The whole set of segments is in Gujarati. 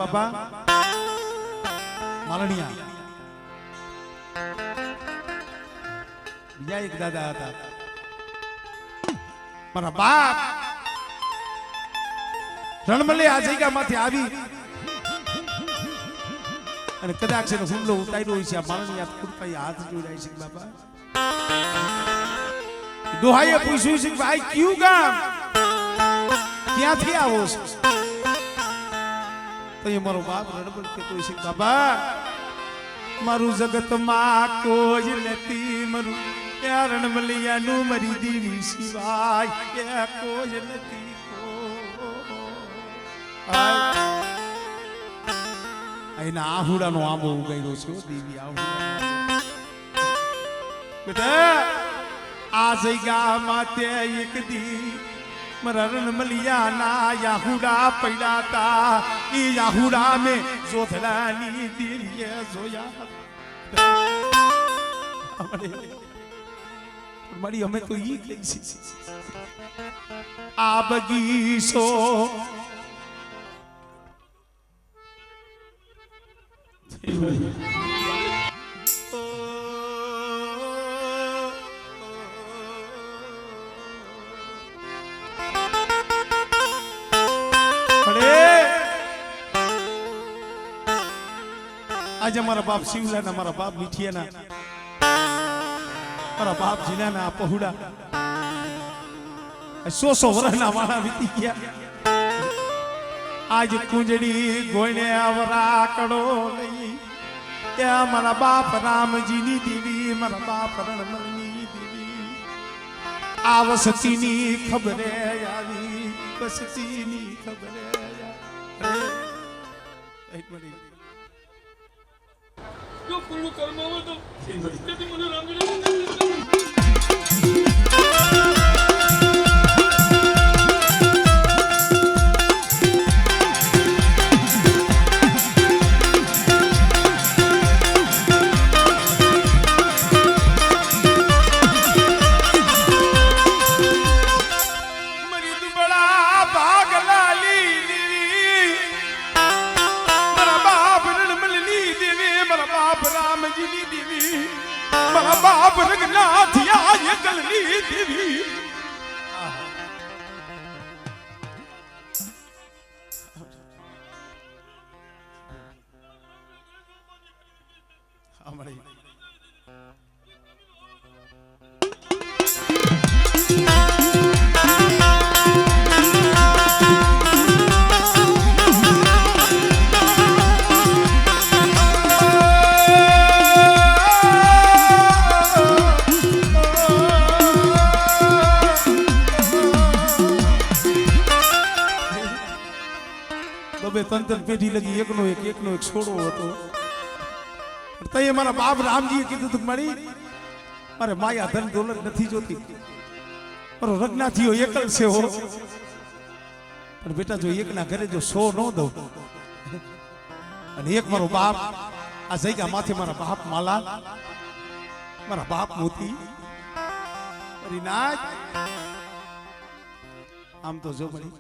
બાપા માલણિયા બીજા એક દાદા હતા મારા બાપ રણમલે આ જગ્યામાંથી આવી અને કદાચ એનો હુમલો ઉતાર્યો હોય છે આ માલણિયા કૃપાએ હાથ જોડાય છે બાપા દોહાએ પૂછ્યું છે ભાઈ ક્યું ગામ ક્યાંથી આવો છો તો એ મારો બાપ રડબડ કહેતો છે બાબા મારું જગતમાં કોઈ નથી મારું રણમલિયાનું મરી દેવી સિવાય કોઈ નથી એના આહુડાનો આંબો ઉગાડ્યો છે દેવી આહુડા બેટા આ જગ્યામાં તે એક દી મારા રણમલિયાના યાહુડા પડ્યા તા એ યાહુડા મેં જોધડાની દેવીએ જોયા મારી અમે તો ઈ કહી છે આ બગીચો આજે મારા બાપ શિવલાના મારા બાપ મીઠિયાના મારા બાપ જીનાના પहुડા 100 વર્ષના વાળા વીતી ગયા આજ કુંજડી ગોઈને આવરા કડો લઈ ત્યાં મારા બાપ રામજીની દેવી મારા બાપ રણમલની દેવી આ વસતીની ખબરે આવી વસતીની ખબરે એક મિનિટ जो पूर्ण कर्म हो तो यदि मुझे रामजी बाप रघुनाथ ये गलनी देवी हमारे तंत्र पेढ़ी लगी एकनो एक छोड़ो હતો તઈ મારા બાપ રામજીએ કીધું તું મારી મારે માયા ધન દોલત નથી જોતી મારો રઘનાથીઓ એકલ છે હો પણ બેટા જો એકના ઘરે જો 100 નો દઉં અને એક મારો બાપ આ જગ્યા માથે મારા બાપ માલા મારા બાપ મોતી રીનાથ આમ તો જો મળી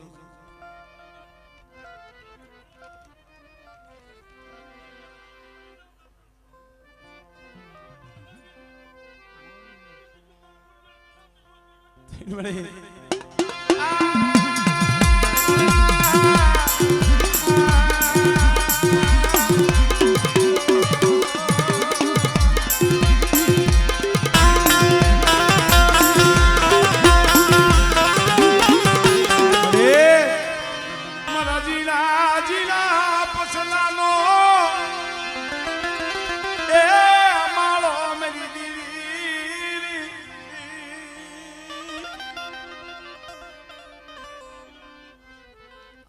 बड़े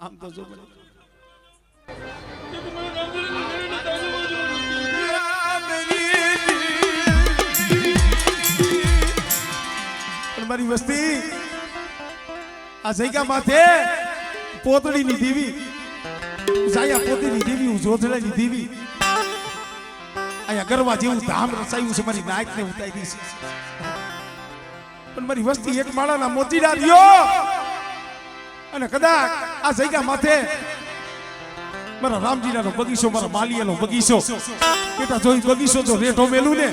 हम तो जो बड़े મારી વસ્તી આ જગ્યા માથે પોતડી ની દેવી જાયા પોતડી ની દેવી જોધડા ની દેવી આયા ગરવા જેવું ધામ રચાયું છે મારી નાક ને ઉતારી છે પણ મારી વસ્તી એક માળાના મોતીડા દિયો અને કદાચ આ જગ્યા માથે મારા રામજીનો બગીચો મારા માલિયાનો બગીચો બેટા જોઈ બગીચો જો રેઠો મેલું ને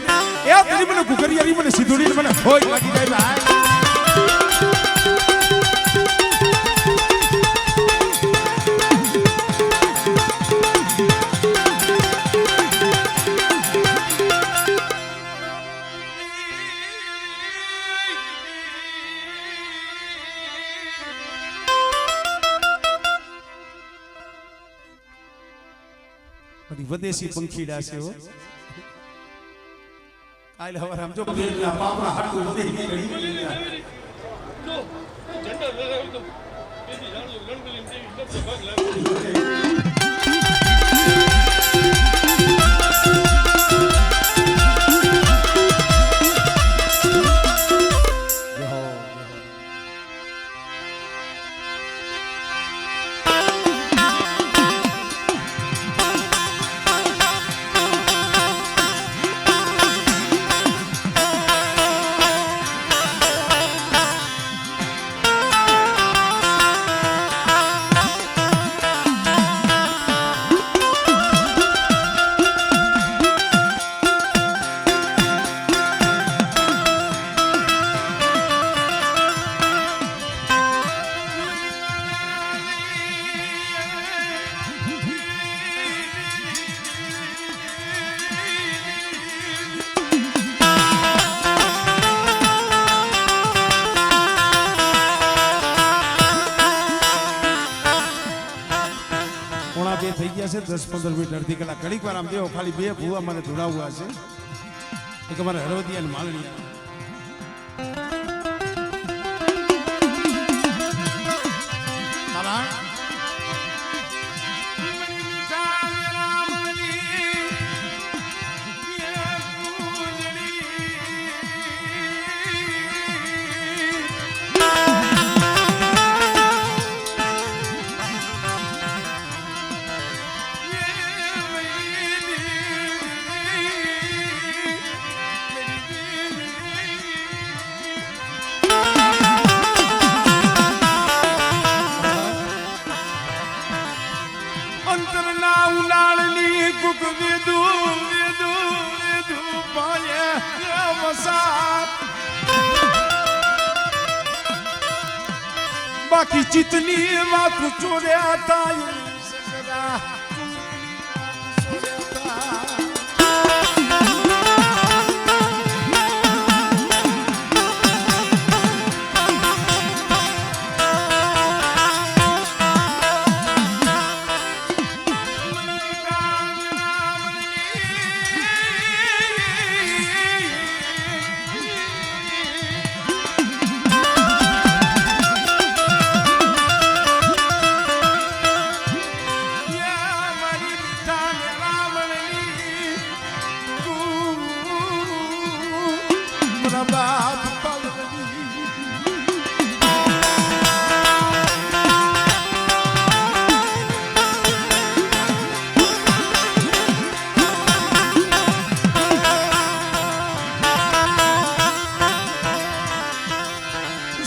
એ તરી મને કુકરિયારી મને સીધુડીને મને હોય લાગી જાય ભાઈ વિદેશી પંખીડા છે હો કાલે હવારે આમ જો બેલના પાપડા હાટું વધે નીકળી જો ઝંડા લગાવી તો પેલી જાણો ગણગલી દેવી નતો ભાગ લાગે થઈ ગયા છે 10-15 મિનિટ અડધી કલાક ઘડીક વાર આમ દેવો ખાલી બે ભૂવા મને ધોડાવવા છે એક અમારે હળવદિયા અને માલણીયા बाकी जितनी बात चोरिया था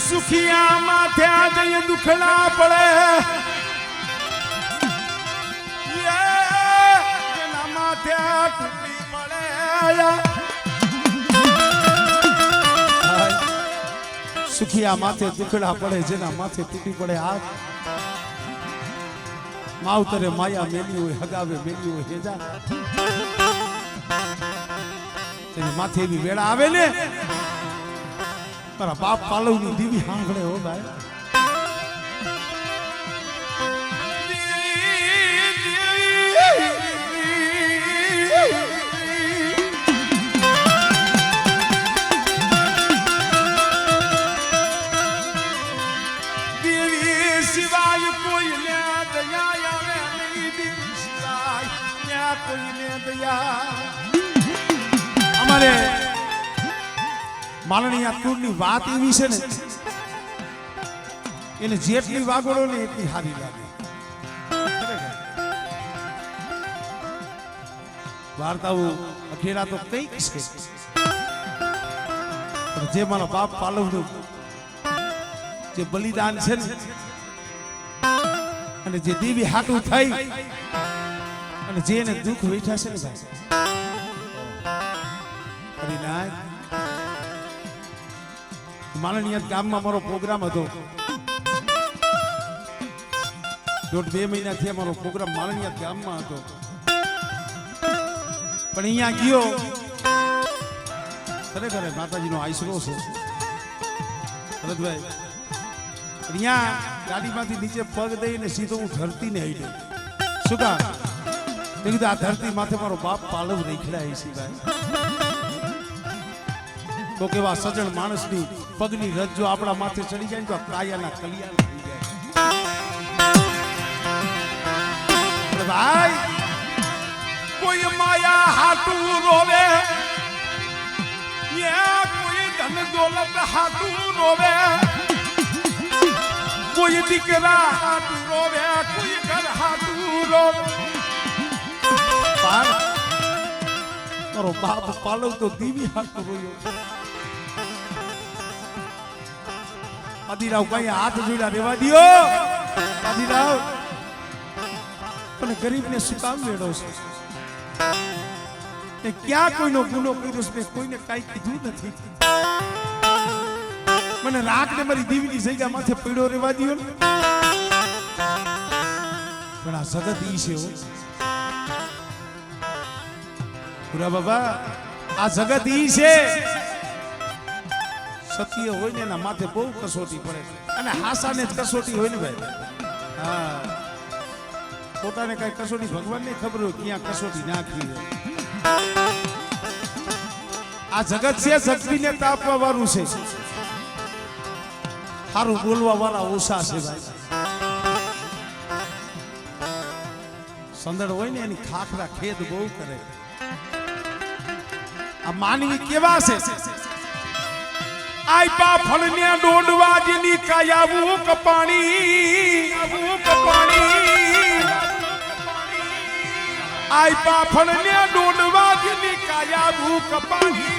સુખિયા માથે આજે દુખડા પડે એના માથે તૂટી પડે સુખિયા માથે દુખડા પડે જેના માથે તૂટી પડે હાથ માવતરે માયા મેલી હોય હગાવે મેલી હોય હેજા તેની માથે એવી વેળા આવે ને તારા બાપ પાલવની દીવી સાંભળે હો ભાઈ દેવી સિવાય કોઈને દયા આવે નહીં દેવી સિવાય ત્યાં કોઈને દયા અમારે માલણીયા કુળની વાત એવી છે ને એને જેટલી વાગોળો ને એટલી સારી લાગે વાર્તાઓ અખેરા તો કંઈક છે જે મારા બાપ પાલવનું જે બલિદાન છે ને અને જે દેવી હાટું થઈ અને જેને દુઃખ વેઠા છે ને ભાઈ હરિનાથ માલણિયા ગામમાં મારો પ્રોગ્રામ હતો 1.5-2 મહિનાથી અમારો પ્રોગ્રામ માલણિયા ગામમાં હતો પણ અહીંયા ગયો ખરેખર માતાજીનો આશરો છે ભરતભાઈ અહીંયા ગાડીમાંથી નીચે પગ દઈને સીધો હું ધરતી ને આવી શું કા મેં કીધું આ ધરતી માથે મારો બાપ પાલવ રેખડાય છે ભાઈ તો કેવા સજણ માણસની પગની રજ જો આપણા માથે ચડી જાય તો કાયાના કલિયાણ થઈ જાય ભાઈ કોઈ માયા હાટું રોવે કોઈ ધન દોલત હાટું રોવે કોઈ દીકરા હાટું રોવે કોઈ ઘર હાટું રોવે મારો બાપ પાલવ તો દીવી હાટું રોયો આદિરાવ કઈ હાથ જોડ્યા રેવા દિયો આદિરાવ પણ ગરીબને શું કામ વેડો છે ક્યાં કોઈનો ગુનો કર્યો છે કોઈને કાંઈ કીધું નથી મને રાખને મારી દીવીની જગ્યા માથે પડ્યો રેવા દિયો પણ આ જગત ઈ છે પૂરા બાબા આ જગત ઈ છે સત્ય હોય ને એના માથે બહુ કસોટી પડે અને હાસાને જ કસોટી હોય ને ભાઈ હા પોતાને કઈ કસોટી ભગવાનને ખબર હોય ક્યાં કસોટી નાખવી હોય આ જગત છે શક્તિને તાપવા વાળું છે સારું બોલવા વાળા ઓછા છે ભાઈ સંદડ હોય ને એની ખાખરા ખેદ બહુ કરે આ માનવી કેવા છે આઈ પા ફળને ડોડવા જેની કાયાવું કપાણી આઈ પા ફળને ડોડવા જેની કાયાવું કપાણી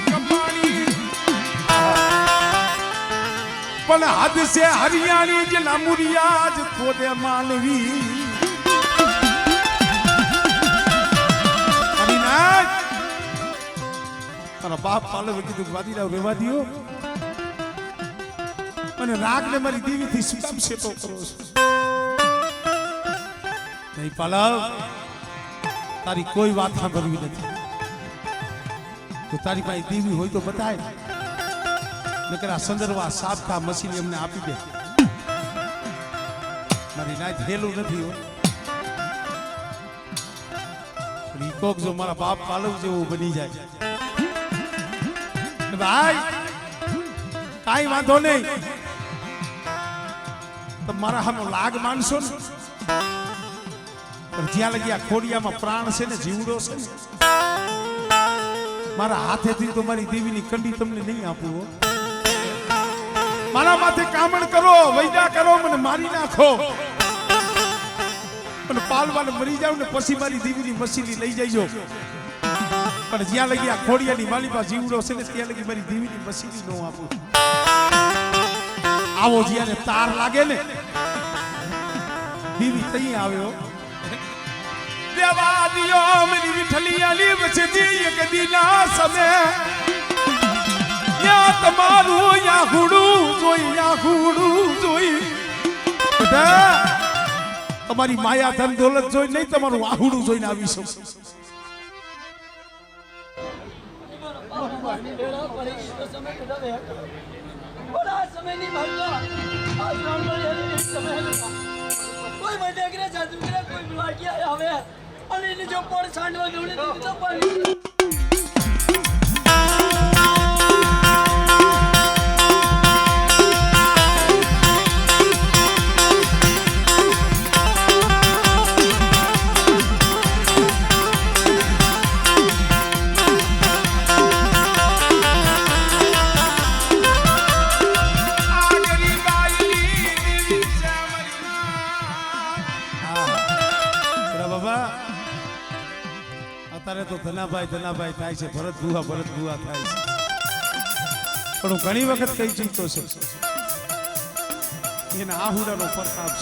પણ હદ સે હરિયાણી જેના મુરિયા જ ખોદે માનવી હરિનાથ તારા બાપ પાલવ કીધું વાદીરાવ રેવા દિયો અને રાગને મારી દેવીથી શું કામ સેટો કરો છો નહીં પાલવ તારી કોઈ વાત સાંભળવી નથી તો તારી પાસે દેવી હોય તો બતાય નકર આ સંદર્ભા સાબકા મશીન એમને આપી દે મારી નાય થયેલું નથી હો કોક જો મારા બાપ પાલવ જેવું બની જાય ભાઈ કાઈ વાંધો નહીં તો મારા હામો લાગ માનશો ને પણ જ્યાં લગી આ ખોડિયામાં પ્રાણ છે ને જીવડો છે ને મારા હાથેથી તો મારી દેવીની કંડી તમને નહીં આપું હો મારા માથે કામણ કરો વૈદા કરો મને મારી નાખો પણ પાલવાને મરી જાવ ને પછી મારી દેવીની મસીલી લઈ જઈજો પણ જ્યાં લગી આ ખોડિયાની માલિકા જીવડો છે ને ત્યાં લગી મારી દેવીની મસીલી નો આપું આવો જ્યારે તાર લાગે ને દેવી તઈ આવ્યો દેવા દિયો મેરી વિઠલી આલી બચતી એક દિના સમે યા તમારું યાહુડું જોઈ તમારી માયા ધન દોલત જોઈ નહીં તમારું આહુડું જોઈને આવી છું કોઈ મને કરે જાદુ કરે કોઈ બુલાકી આવે અને એને જો પણ સાંડવા જોડે તો પાણી અત્યારે તો ધનાભાઈ થાય છે ભરત ભુવા થાય છે પણ હું ઘણી વખત કઈ ચૂકતો છું એના આહુડાનો પ્રતાપ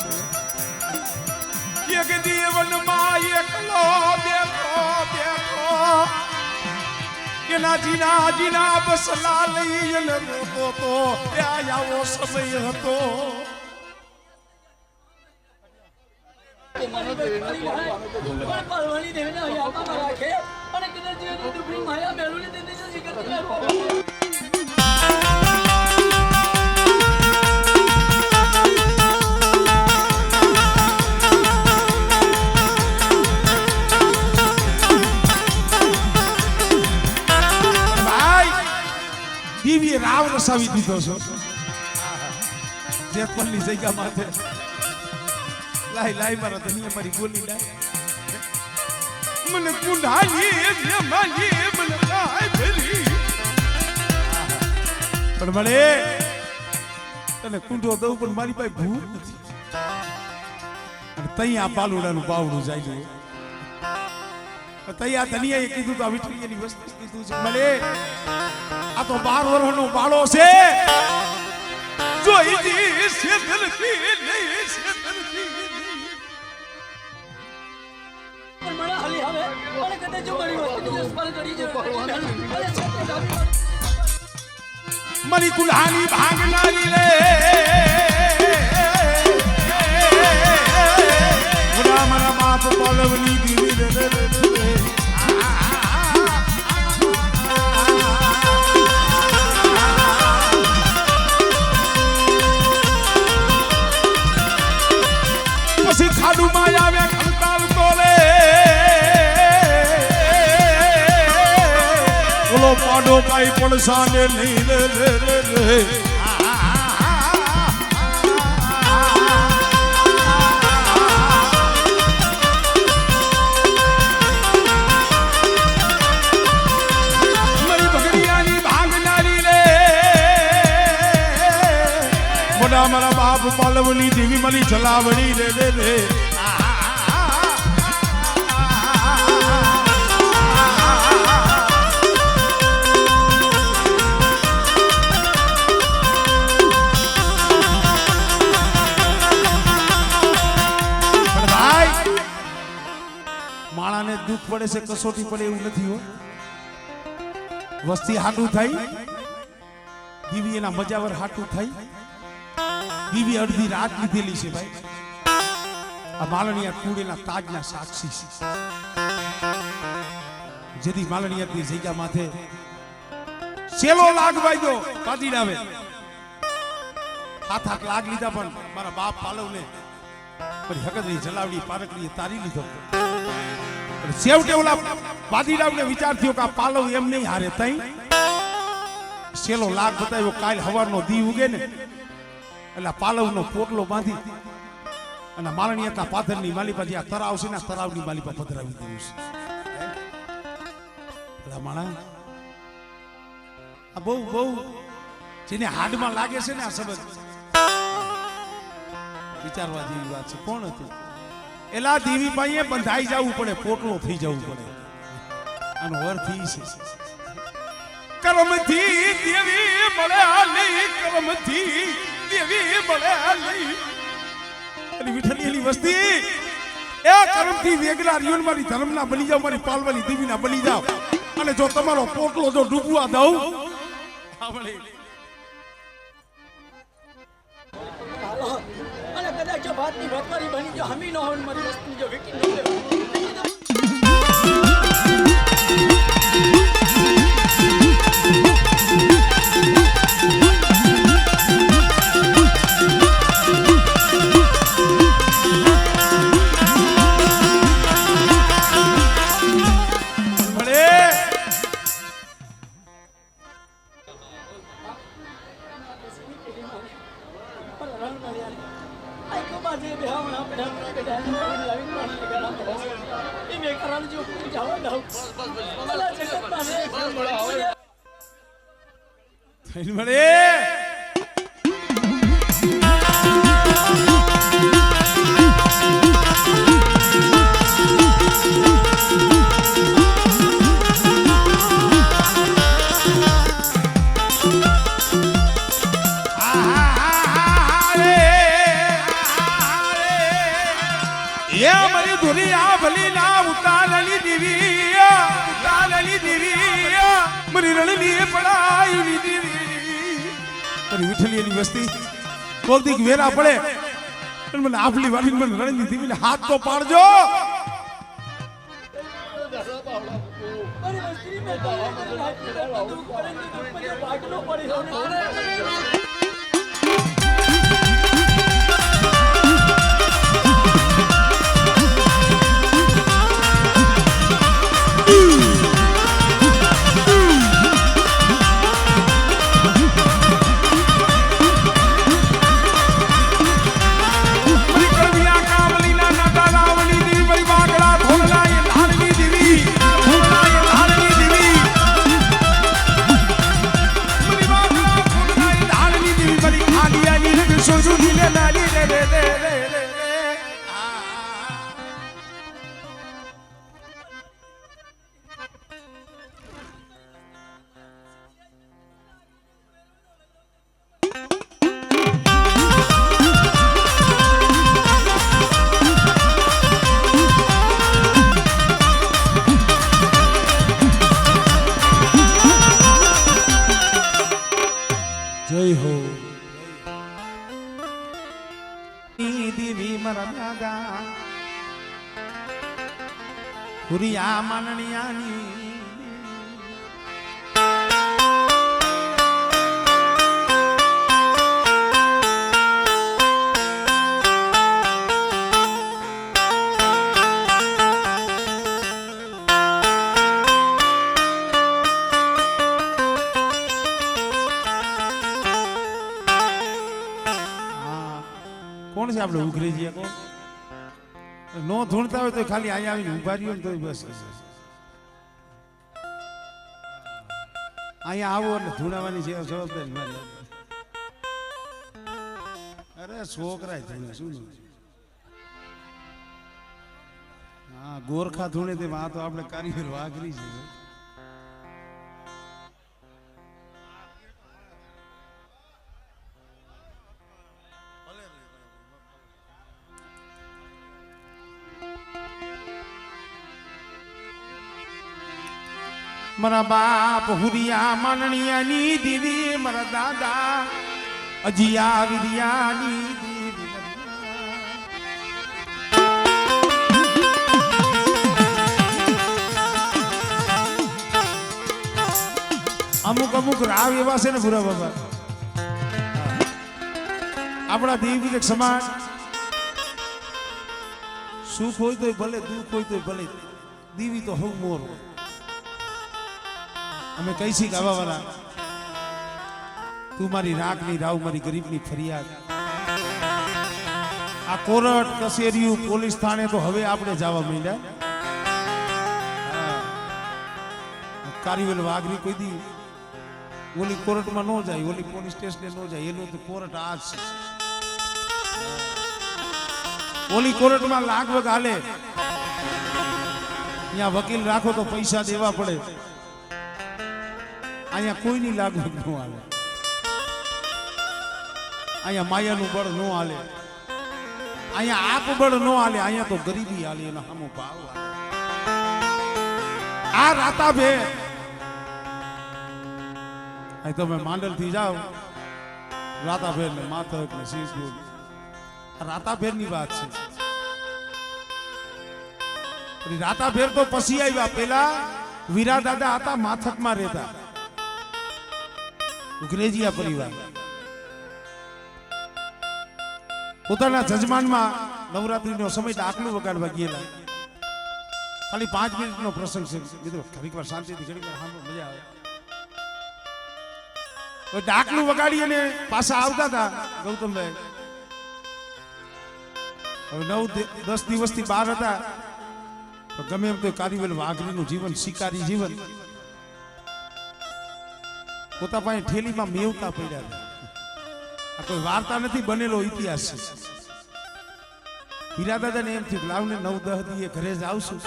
છે એક દીવનમાં એકલો બે જીના જીના જીના બસલા લઈને રોતો તો ત્યાં આવો સમય હતો પરવાણી દેવીને હયાતમાં રાખે અને કદાચ એની દુબળી માયા મેળવી દીધી છે શિખર દીવીએ રાવ રસાવી દીધો છો જેતપલની જગ્યા માથે લાઈ લાઈ મારા ધનિયા મારી ગોલી લાઈ મને કુંડાલી જે માલી મને લાઈ ભરી પણ મળે તને કુંડો દઉં પણ મારી પાસે ભૂખ નથી અને તઈ આ પાલુડાનું બાવડું જાય તઈ આ ધનિયાએ કીધું તો આ વિઠ્ઠલીની વસ્તુ કીધું છે મળે આ તો 12 વર્ષનો બાળો છે જોઈ દી શેતરથી નહીં શેતરથી પણ મને હાલી હવે અને કદાચ જો મારી વસ્તુ સ્પર્શ કરી જો મારી કુલ્હાની ભાગનારી રે મારા બાપ પલવની દીવી રે પછી ખાડુમાં આવે ખંતાલ તોલે ઓલો પાડો કાઈ પડસાને નહીં રે મારી બગડિયાની ભાગનારી રે મોટા મારા બાપ પાલવની દેવી મારી ચલાવણી રે રે રે માણાને દુઃખ પડે છે કસોટી પડે એવું નથી હો વસ્તી હાટું થાય દીવી એના મજાવર હાટું થાય દીવી અડધી રાત લીધેલી છે ભાઈ આ માલણિયા કુડેના તાજના સાક્ષી છે જેથી માલણિયાની જગ્યા માથે સેલો લાગ વાયદો પાદીડાવે હાથ લાગ લીધા પણ મારા બાપ પાલવને મારી હકતની જલાવડી પારકડીએ તારી લીધો સેવટે ઓલા પાદીડાવને વિચાર થયો કે આ પાલવ એમ નહીં હારે તઈ સેલો લાગ બતાવ્યો કાલ હવારનો દી ઉગે ને એટલે પાલવનો પોટલો બાંધી અને માલણિયાના પાથરની માલિપા જે આ તરાવ છે ને તરાવની માલિપા પધરાવી દીધું છે માણા આ બહુ જેને હાડમાં લાગે છે ને આ શબ્દ વિચારવા જેવી વાત છે કોણ હતું એલા દેવી ભાઈએ બંધાઈ જવું પડે પોટલો થઈ જવું પડે આનો અર્થ ઈ છે કર્મથી દેવી મળે આલી કર્મથી દેવી મળે આલી અને વિઠ્ઠલીની વસ્તી એ કર્મથી વેગલા રીઓન મારી ધર્મના બની જાવ મારી પાલવાની દેવીના બની જાવ અને જો તમારો પોટલો જો ડૂબવા દઉં આવડે અને કદાચ જો ભાતની ભટવારી બની જો હમી ન હોય મારી વસ્તુ જો વિકી ન હોય કરી વિઠ્ઠલી એની વસ્તી કોક દીક વેરા પડે અને મને આફલી વાળીને મને રણની દીવીને હાથ તો પાડજો. મારી વસ્તી મેં દુઃખ પડે ભાગનો પડી જય હો દેવી મારા દાદા હુરિયા માનણિયાની કોણ છે આપણે ઉઘરી જઈએ કોણ નો ધૂણતા હોય તો ખાલી અહીંયા આવીને ઉભા રહ્યો ને તો બસ અહીંયા આવો એટલે ધૂણાવાની છે જવાબદારી મારી. અરે છોકરા ધૂણે શું હા ગોરખા ધૂણે તે આ તો આપણે કારીગર વાઘરી છે. મારા બાપ હુરિયા માનણિયાની દીદી મારા દાદા અજિયા વિરિયાની દીદી અમુક અમુક રાવ એવા છે ને ભૂરા બાબા આપણા દેવી સમાજ સુખ હોય તો ભલે દુઃખ હોય તો ભલે દીવી તો હું મોર અમે કહીશી ગાવા વાળા તું મારી રાગની રાવ મારી ગરીબની ફરિયાદ. આ કોર્ટ કચેરીયું પોલીસ થાણે તો હવે આપણે જવા માંડ્યા. કારીવેલ વાઘરી કોઈ દી ઓલી કોર્ટમાં ન જાય ઓલી પોલીસ સ્ટેશને ન જાય એનું તો કોર્ટ આ જ છે. ઓલી કોર્ટમાં લાગવગ હાલે અહીંયા વકીલ રાખો તો પૈસા દેવા પડે. અહીંયા કોઈની લાગવગ ન હાલે. અહીંયા માયાનું બળ ન હાલે. અહીંયા આપ બળ ન હાલે. અહીંયા તો ગરીબી હાલે એનો સામો ભાવ હાલે. આ રાતાભેર અહીં તમે માંડલ થી જાઓ રાતાભેર ને માથક ને શીશ રાતાભેર ની વાત છે. રાતાભેર તો પછી આવ્યા. પેલા વીરા દાદા હતા માથક માં રહેતા ઉઘરેજીયા પરિવાર. પોતાના જજમાનમાં નવરાત્રીનો સમય ડાકલું વગાડવા ગયેલા. ખાલી 5 મિનિટનો પ્રસંગ છે મિત્રો. ઘડીક વાર શાંતિથી ઘડીક વાર સાંભળો મજા આવે. ડાકલું વગાડી અને પાછા આવતા હતા ગૌતમભાઈ. હવે 9-10 દિવસથી બહાર હતા. ગમે એમ તો કારીવેલ વાઘરીનું જીવન શિકારી જીવન પોતા પાસે ઠેલીમાં મેવતા પડ્યા હતા. આ કોઈ વાર્તા નથી બનેલો ઇતિહાસ છે. હીરા દાદાને એમ થયું લાવને 9-10 દી ઘરે જ આવશું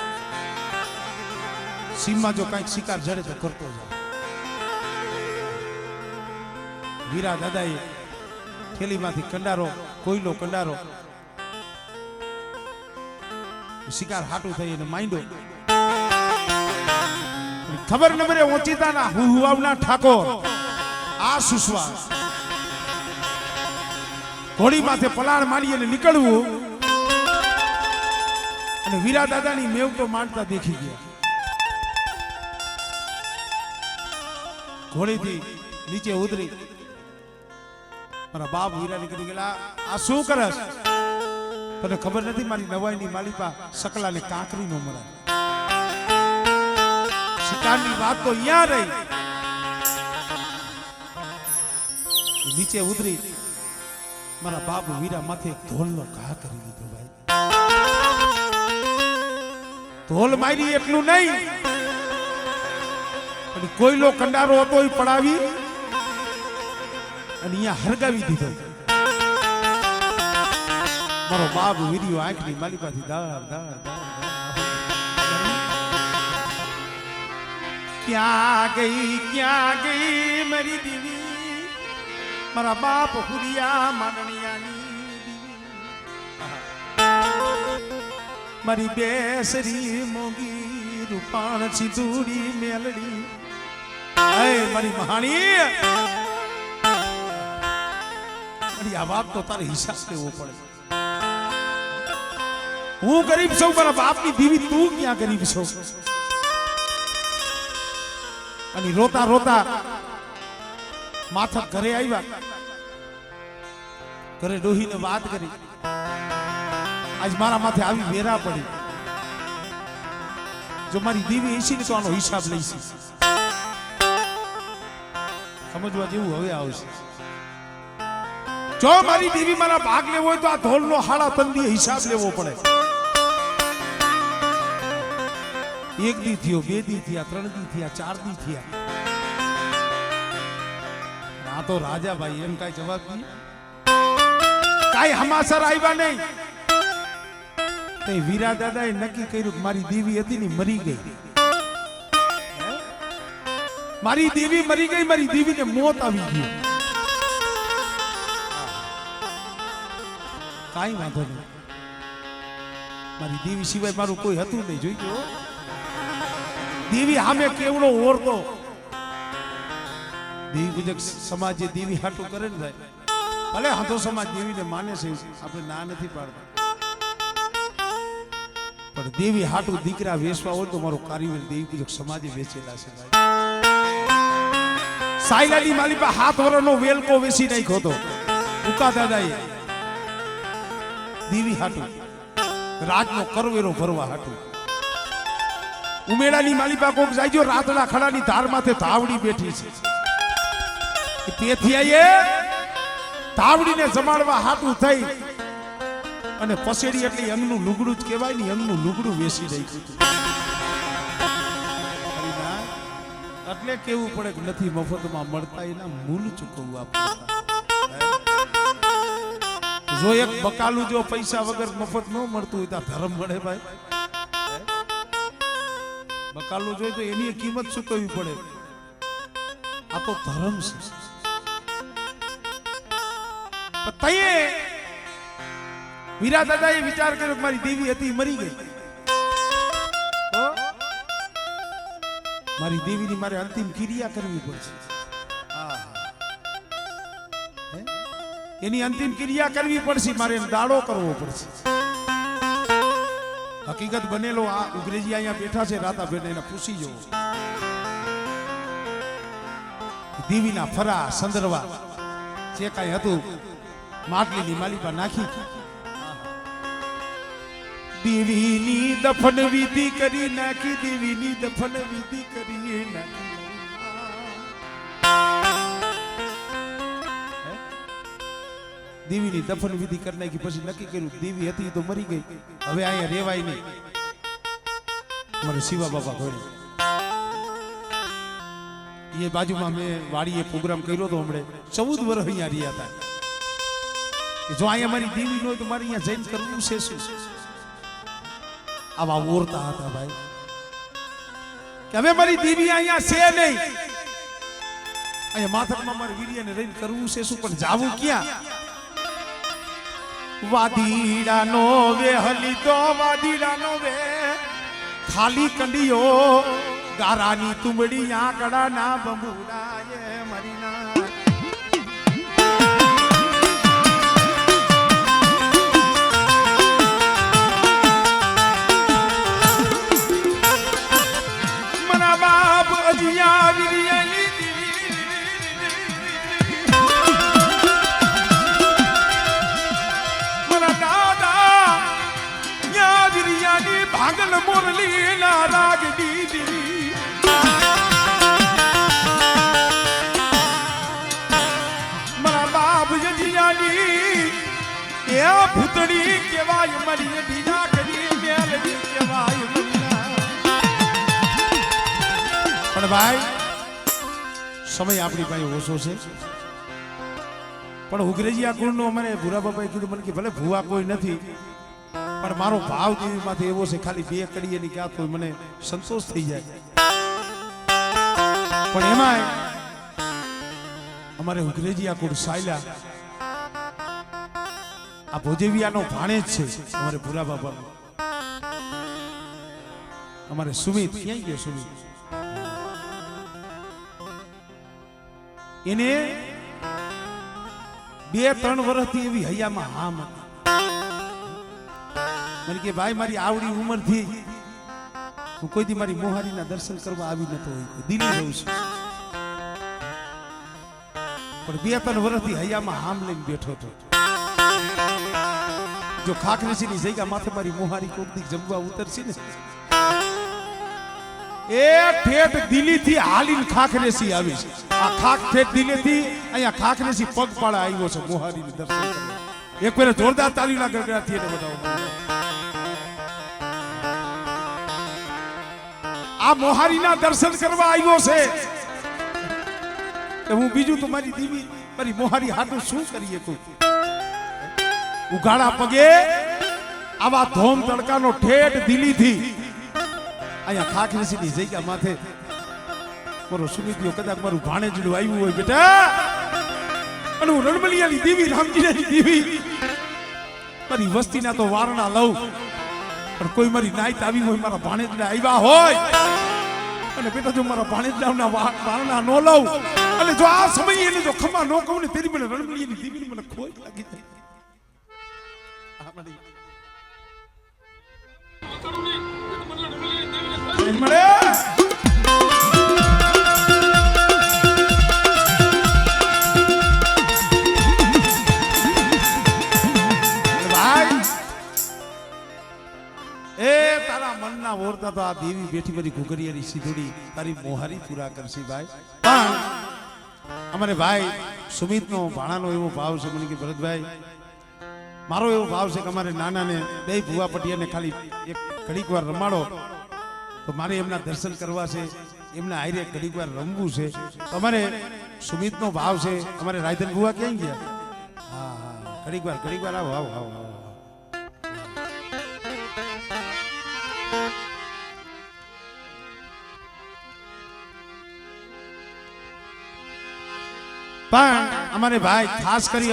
સીમમાં જો કઈક શિકાર જડે તો કરતો જાય. વીરા દાદાએ થેલીમાંથી કંડારો કોઈલો કંડારો શિકાર હાટું થઈ અને માંડ્યો. ખબર નંબરે ઓચિતાના હુવાવના ઠાકોર આ સુસવા ઘોડી માથે પલાળ મારી અને નીકળવું અને વીરા દાદાની મેવટો માંડતા દેખી ગયા. ઘોડીથી નીચે ઉતરી મારા બાપ વીરા નીકળી ગયેલા. આ શું કરસ? તને ખબર નથી મારી નવાઈની માલિપા સકલાને કાંકરી નો મરાય. શિકારની વાત તો અહીંયા રહી. નીચે ઉતરી મારા બાપ વીરા માથે ઢોલનો ઘા કરી દીધો. ભાઈ ઢોલ મારી એટલું નહીં, પણ કોઈલો કંડારો હતો એ પડાવી અને અહીંયા હરગાવી દીધો. મારો બાપ વીર્યો આંખની માલિકાથી દાળ દાળ દાળ. ક્યાં ગઈ મારી દીવી, મારા બાપ હુરિયા માનણિયાની મારી બેસરી મોગી રૂપાણ સિંદૂરી મેલડી. મારી મહાણી આ વાત તો તારે હિસાબ લેવો પડે. હું ગરીબ છું, મારા બાપની દીવી તું ક્યાં ગરીબ છો? અને રોતા રોતા માથા ઘરે આવ્યા. ઘરે ડોહીને વાત કરી. આજ મારા માથે આવી વેરા પડી. જો મારી દીવી હશે ને તો આનો હિસાબ લઈશી. સમજવા જેવું હવે આવશે. જો મારી દીવી મારા ભાગ લેવો હોય તો આ ઢોલનો હાડા તંદી હિસાબ લેવો પડે. એક દી થયો, બે દી થયા, 3 દી થયા, 4 દી થયા. આ તો રાજા ભાઈ એમ કઈ જવાબ નહીં, કઈ હમાસર આવ્યા નહીં. તે વીરા દાદાએ નક્કી કર્યું કે મારી દેવી હતી ને મરી ગઈ. મારી દેવી મરી ગઈ, મારી દેવીને મોત આવી ગયું. કાઈ વાંધો નહીં, મારી દેવી સિવાય મારું કોઈ હતું નહીં. જોઈજો દેવી સામે કેવડો ઓરતો. દેવી પૂજક સમાજ જે દેવી હાટું કરે ને ભાઈ, ભલે હાથો સમાજ દેવીને માને છે, આપણે ના નથી પાડતા, પણ દેવી હાટું દીકરા વેચવા હોય તો મારો કારીગર દેવી પૂજક સમાજે વેચેલા છે ભાઈ. સાયલાની માલિપા 7 વર્ષનો વેલકો વેચી નાખ્યો હતો ઉકા દાદાએ દેવી હાટું, રાજનો કરવેરો ભરવા હાટું. ઉમેડાની માલિપા કોક જાયજો, રાતના ખડાની ધાર માથે ધાવડી બેઠી છે. પેથિયાએ ધાવડીને જમાડવા હાટું થઈ અને પસેડી એટલે અંગનું લુગડું જ કહેવાય ને, અંગનું લુગડું વેચી નાખ્યું. એટલે કેવું પડે કે નથી મફતમાં મળતા, એના મૂલ ચૂકવવા પડતા. જો એક બકાલું જો પૈસા વગર મફત ન મળતું હોય તો ધર્મ મળે ભાઈ. બકાલું જોઈ તો એની કિંમત ચૂકવવી પડે. આ તો ધર્મ છે. તઈએ વીરા દાદાએ વિચાર કર્યો કે મારી દેવી હતી મરી ગઈ, મારી દેવીની મારે અંતિમ ક્રિયા કરવી પડશે. એની અંતિમ ક્રિયા કરવી પડશે, મારે દાડો કરવો પડશે. હકીકત બનેલો આ ઉગ્રેજી અહીંયા બેઠા છે રાતાબેન, એને પૂછી જવો. દેવીના ફરા સંદરવા જે કાંઈ હતું માટલીની માલિકા નાખી. દેવીની દફન વિધિ કરી નાખી, દેવીની દફન વિધિ કરી નાખી. દેવીની દફન વિધિ કરી નાખી પછી નક્કી કર્યું દેવી હતી તો મરી ગઈ, હવે અહીંયા રેવાય નહીં. મને શિવા બાબા ઘોડે એ બાજુમાં મેં વાડીએ પ્રોગ્રામ કર્યો હતો હમણે, 14 વર્ષ અહીંયા રહ્યા હતા. જો અહીંયા મારી દેવી ન હોય તો મારે અહીંયા જઈને કરવું છે શું? આવા ઓરતા હતા ભાઈ કે હવે મારી દેવી અહીંયા છે નહીં, અહીંયા માથકમાં મારે વીર્યને રહીને કરવું છે શું? પણ જાવું ક્યાં? વાદીડાનો વે હલીતો વાદીડાનો વે ખાલી કંડિયો ગારાની તુંબડી આંકડા ના બમુડાએ મરીના. દીધી મારા બાપ જજીયાની એ ભૂતડી કેવાય મરી ઢીલા કરી મેલડી કેવાય મરીના પણ ભાઈ સમય આપણી પાસે ઓછો છે પણ ઉઘરેજી આ કુળનો અમારે ભૂરા બાપાએ કીધું મને કે ભલે ભૂવા કોઈ નથી પણ મારો ભાવ દેવીમાંથી એવો છે ખાલી બે કડીએની ક્યાં તો મને સંતોષ થઈ જાય પણ એમાં અમારે ઉઘરેજી આ કુળ સાયલા આ ભોજેવિયાનો ભાણેજ છે અમારે ભૂરા બાપા અમારે સુમિત ક્યાં ગયો સુમિત એને 2-3 વર્ષથી એવી હૈયામાં હામ હતી મને કે ભાઈ મારી આવડી ઉંમર થી હું કોઈ દી મારી મોહારીના દર્શન કરવા આવી નતો હોય દિલ્હી રહું છું પણ 2-3 વર્ષથી હૈયામાં હામ લઈને બેઠો હતો જો ખાખરેસીની જગ્યા માથે મારી મોહારી કોક દી જમવા ઉતરશે ને એ ઠેઠ દિલ્હી થી હાલીને ખાખરેસી આવી છે આ ખાખ ઠેઠ દિલ્હી થી અહીંયા ખાખરેસી પગપાળા આવ્યો છે મોહારીનું દર્શન કરવા એક પેરે જોરદાર તાલીના ગરગડાથી એને બતાવો આ મોહારીના દર્શન કરવા આવ્યો છે કે હું બીજું તો મારી દીવી મારી મોહારી હાટું શું કરીએ કોઈ ઉઘાડા પગે આવા ધોમ તડકાનો ઠેઠ દિલ્હી થી અહીંયા ખાખરેસીની જગ્યા માથે મારો સુમિતિયો કદાચ મારું ભાણેજડું આવ્યું હોય બેટા અને હું રણમલિયાની દેવી રામજીની દેવી મારી વસ્તીના તો વારણા લઉં પણ કોઈ મારી નાઈત આવી હોય મારા ભાણેજડા આવ્યા હોય અને બેટા જો મારા ભાણેજડાના વારણા ન લઉં અને જો આ સમયે એને જો ખમા ન કહું ને તેરી મને રણમલિયાની દેવીની મને ખોટ લાગી જાય મળે મનના ઓરતા તો આ દેવી બેઠી બધી ઘુઘરિયાની સીધુડી તારી મોહારી પૂરા કરશે ભાઈ પણ અમારે ભાઈ સુમિતનો ભાણાનો એવો ભાવ છે મને કે ભરતભાઈ મારો એવો ભાવ છે કે અમારે નાનાને બે ભુવા પટિયાને ખાલી એક ઘડીક વાર રમાડો તો મારે એમના દર્શન કરવા છે એમના હારે ઘડીક વાર રમવું છે તમારે સુમિતનો ભાવ છે અમારે રાયધન ભુવા ક્યાં ગયા હા હા ઘડીક વાર આવો આવો આવો પણ અમારે ભાઈ ખાસ કરી